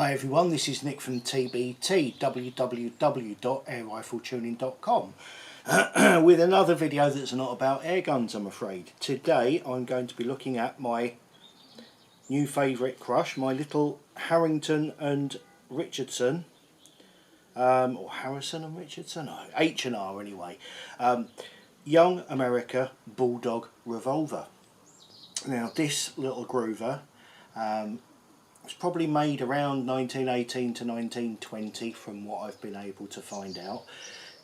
Hi everyone, this is Nick from TBT, www.airrifletuning.com with another video that's not about air guns, I'm afraid. Today I'm going to be looking at my new favourite crush, my little Harrington and Richardson, or Harrison and Richardson, no, H&R anyway, Young America Bulldog revolver. Now this little groover it was probably made around 1918 to 1920 from what I've been able to find out.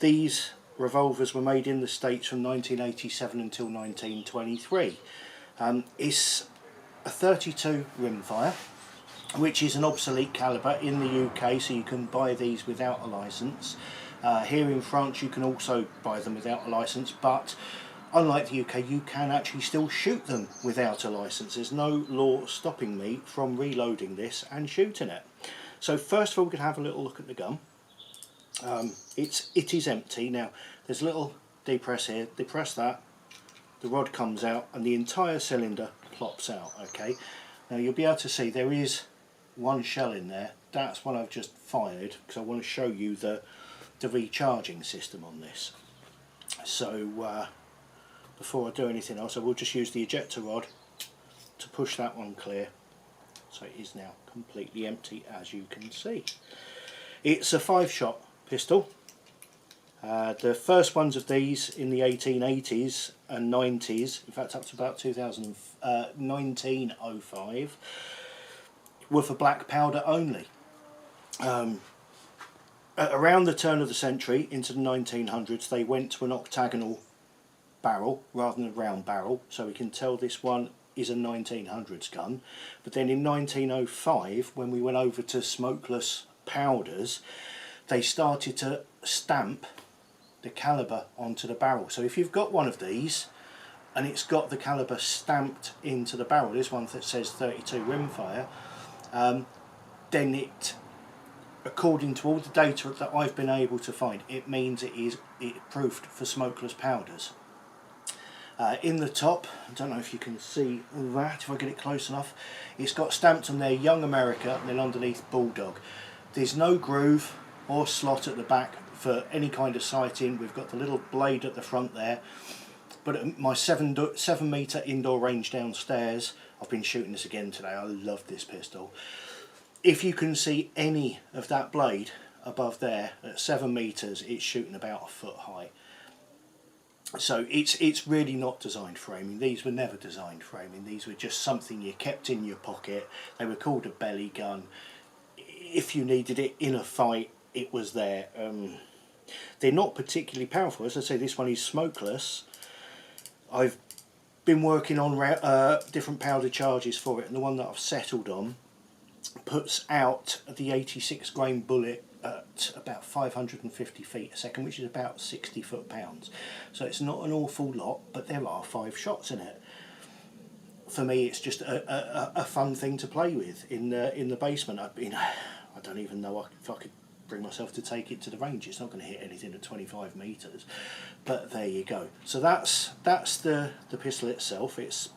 These revolvers were made in the States from 1987 until 1923. It's a 32 rimfire, which is an obsolete calibre in the UK, so you can buy these without a licence. Here in France you can also buy them without a licence, but unlike the UK, you can actually still shoot them without a licence. There's no law stopping me from reloading this and shooting it. So first of all, we can have a little look at the gun. It is empty. Now there's a little depress here. Depress that, the rod comes out and the entire cylinder plops out. Okay, now you'll be able to see there is one shell in there. That's one I've just fired because I want to show you the recharging system on this. So before I do anything else, I will just use the ejector rod to push that one clear. So it is now completely empty, as you can see. It's a 5-shot pistol. The first ones of these in the 1880s and 90s, in fact up to about 1905, were for black powder only. Around the turn of the century into the 1900s, they went to an octagonal barrel rather than a round barrel, so we can tell this one is a 1900s gun. But then in 1905, when we went over to smokeless powders, they started to stamp the calibre onto the barrel. So if you've got one of these and it's got the calibre stamped into the barrel, this one that says 32 rimfire, then it, according to all the data that I've been able to find, it means it is approved for smokeless powders. In the top, I don't know if you can see that, if I get it close enough, it's got stamped on there Young America and then underneath Bulldog. There's no groove or slot at the back for any kind of sighting. We've got the little blade at the front there, but at my 7 metre indoor range downstairs, I've been shooting this again today. I love this pistol. If you can see any of that blade above there at 7 metres, it's shooting about a foot high. So it's really not designed for aiming. These were never designed for aiming. These were just something you kept in your pocket. They were called a belly gun. If you needed it in a fight, it was there. They're not particularly powerful. As I say, this one is smokeless. I've been working on different powder charges for it, and the one that I've settled on puts out the 86 grain bullet at about 550 feet a second, which is about 60 foot-pounds. So it's not an awful lot, but there are 5 shots in it. For me, it's just a fun thing to play with in the basement. I don't even know if I could bring myself to take it to the range. It's not going to hit anything at 25 metres, but there you go. So that's the pistol itself. It's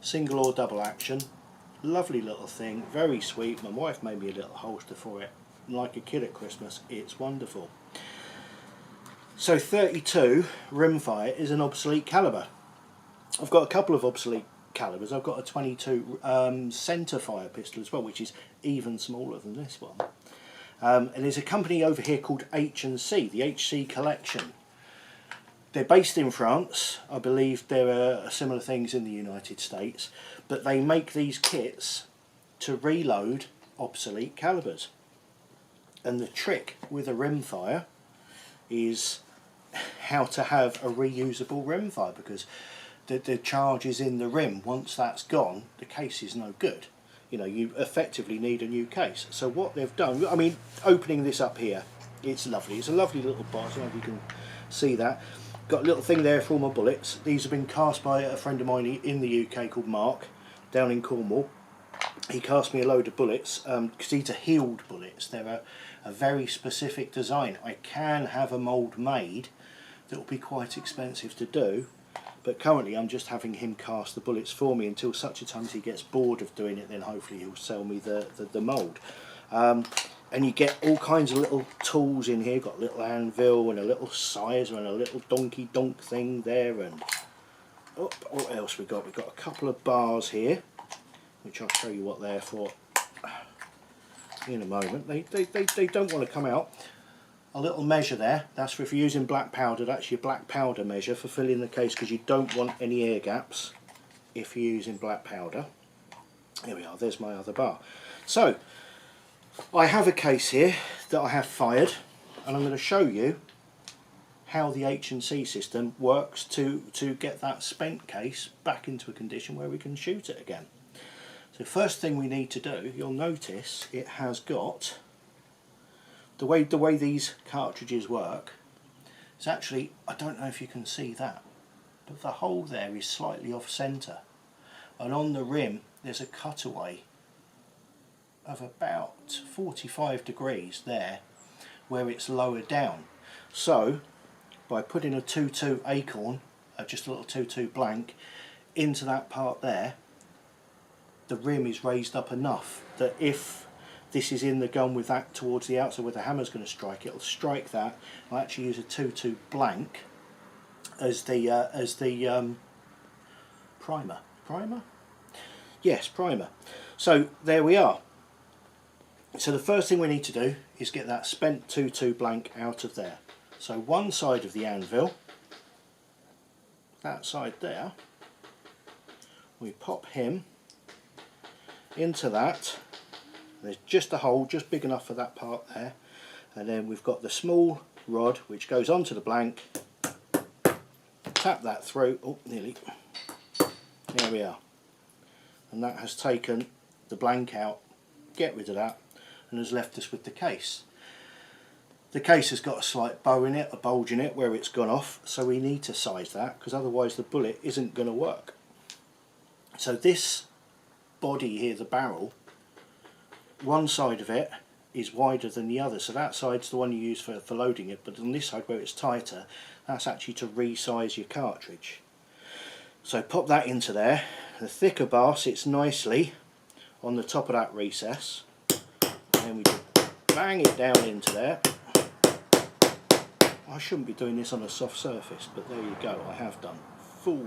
single or double action. Lovely little thing, very sweet. My wife made me a little holster for it. Like a kid at Christmas, it's wonderful. So 32 rimfire is an obsolete calibre. I've got a couple of obsolete calibres. I've got a 22 centrefire pistol as well, which is even smaller than this one. And there's a company over here called H&C, the HC Collection. They're based in France. I believe there are similar things in the United States, but they make these kits to reload obsolete calibres. And the trick with a rimfire is how to have a reusable rimfire, because the charge is in the rim. Once that's gone, the case is no good. You know, you effectively need a new case. So what they've done, I mean, opening this up here, it's lovely. It's a lovely little box. I don't know if you can see that. Got a little thing there for all my bullets. These have been cast by a friend of mine in the UK called Mark, down in Cornwall. He cast me a load of bullets because these are healed bullets. They're a very specific design. I can have a mould made that will be quite expensive to do, but currently I'm just having him cast the bullets for me until such a time as he gets bored of doing it. Then hopefully he'll sell me the mould. And you get all kinds of little tools in here. Got a little anvil and a little sizer and a little donkey donk thing there. And oh, what else we got? We've got a couple of bars here, which I'll show you what they're for in a moment. They don't want to come out. A little measure there, that's for if you're using black powder, that's your black powder measure for filling the case, because you don't want any air gaps if you're using black powder. Here we are, there's my other bar. So I have a case here that I have fired, and I'm going to show you how the H&C system works to get that spent case back into a condition where we can shoot it again. So first thing we need to do, you'll notice it has got the way these cartridges work is actually, I don't know if you can see that, but the hole there is slightly off centre, and on the rim there's a cutaway of about 45 degrees there where it's lower down. So by putting a 2-2 acorn, just a little 2-2 blank into that part there, the rim is raised up enough that if this is in the gun with that towards the outside where the hammer's going to strike, it'll strike that. I'll actually use a 2-2 blank as the primer. Primer? Yes, primer. So there we are. So the first thing we need to do is get that spent 2-2 blank out of there. So one side of the anvil, that side there, we pop him into that. There's just a hole just big enough for that part there, and then we've got the small rod which goes onto the blank. Tap that through, oh nearly, there we are, and that has taken the blank out, get rid of that, and has left us with the case. The case has got a slight bow in it, a bulge in it where it's gone off, so we need to size that because otherwise the bullet isn't going to work. So this body here, the barrel, one side of it is wider than the other, so that side's the one you use for loading it, but on this side where it's tighter, that's actually to resize your cartridge. So pop that into there. The thicker bar sits nicely on the top of that recess, and then we just bang it down into there. I shouldn't be doing this on a soft surface, but there you go, I have done. Fool.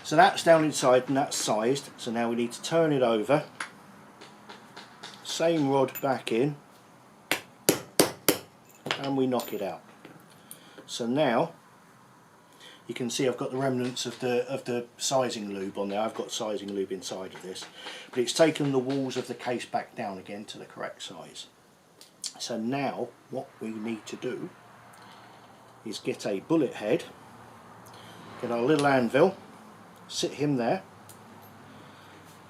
So that's down inside and that's sized, so now we need to turn it over. Same rod back in, and we knock it out. So now you can see I've got the remnants of the sizing lube on there. I've got sizing lube inside of this, but it's taken the walls of the case back down again to the correct size. So now what we need to do is get a bullet head, get our little anvil, sit him there,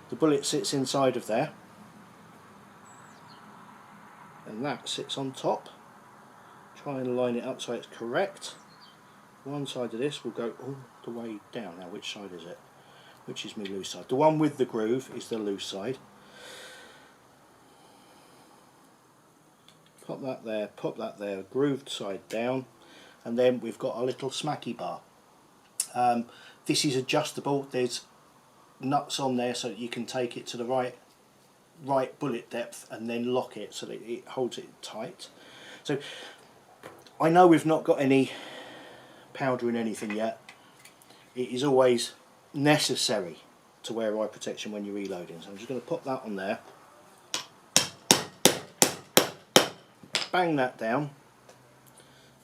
the bullet sits inside of there, and that sits on top. Try and line it up so it's correct. One side of this will go all the way down. Now which side is it? Which is my loose side? The one with the groove is the loose side. Pop that there, grooved side down, and then we've got a little smacky bar. This is adjustable, there's nuts on there so that you can take it to the right bullet depth and then lock it so that it holds it tight. So I know we've not got any powder in anything yet. It is always necessary to wear eye protection when you're reloading, so I'm just going to pop that on there, bang that down,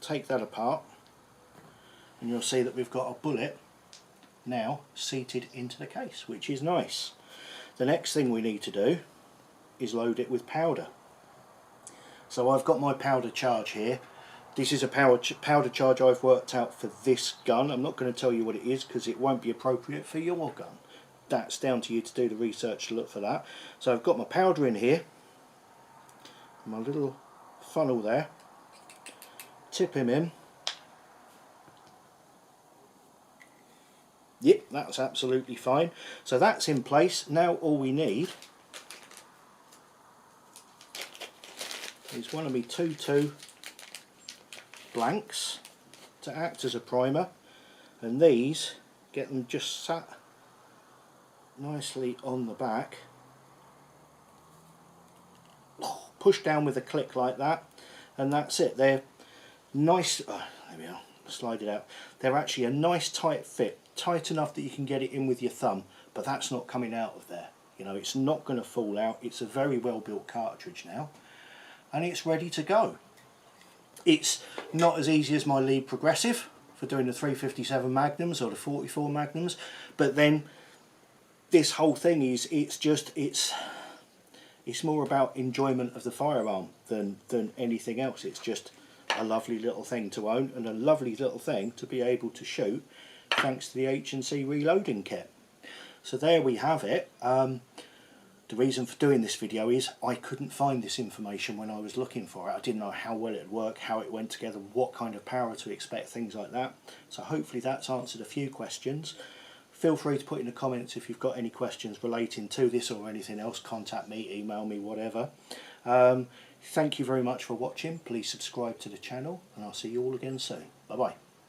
take that apart, and you'll see that we've got a bullet now seated into the case, which is nice. The next thing we need to do is load it with powder. So I've got my powder charge here. This is a powder charge I've worked out for this gun. I'm not going to tell you what it is because it won't be appropriate for your gun. That's down to you to do the research to look for that. So I've got my powder in here, my little funnel there, tip him in. Yep, that's absolutely fine. So that's in place. Now all we need is one of my 2-2 blanks to act as a primer, and these, get them just sat nicely on the back, push down with a click like that, and that's it. They're nice. There we are. Slide it out. They're actually a nice tight fit, tight enough that you can get it in with your thumb, but that's not coming out of there. You know, it's not going to fall out. It's a very well built cartridge now, and it's ready to go. It's not as easy as my lead progressive for doing the 357 Magnums or the 44 Magnums, but then this whole thing is, it's more about enjoyment of the firearm than anything else. It's just a lovely little thing to own, and a lovely little thing to be able to shoot thanks to the H&C reloading kit. So there we have it. The reason for doing this video is I couldn't find this information when I was looking for it. I didn't know how well it would work, how it went together, what kind of power to expect, things like that. So hopefully that's answered a few questions. Feel free to put in the comments if you've got any questions relating to this or anything else. Contact me, email me, whatever. Thank you very much for watching. Please subscribe to the channel, and I'll see you all again soon. Bye bye.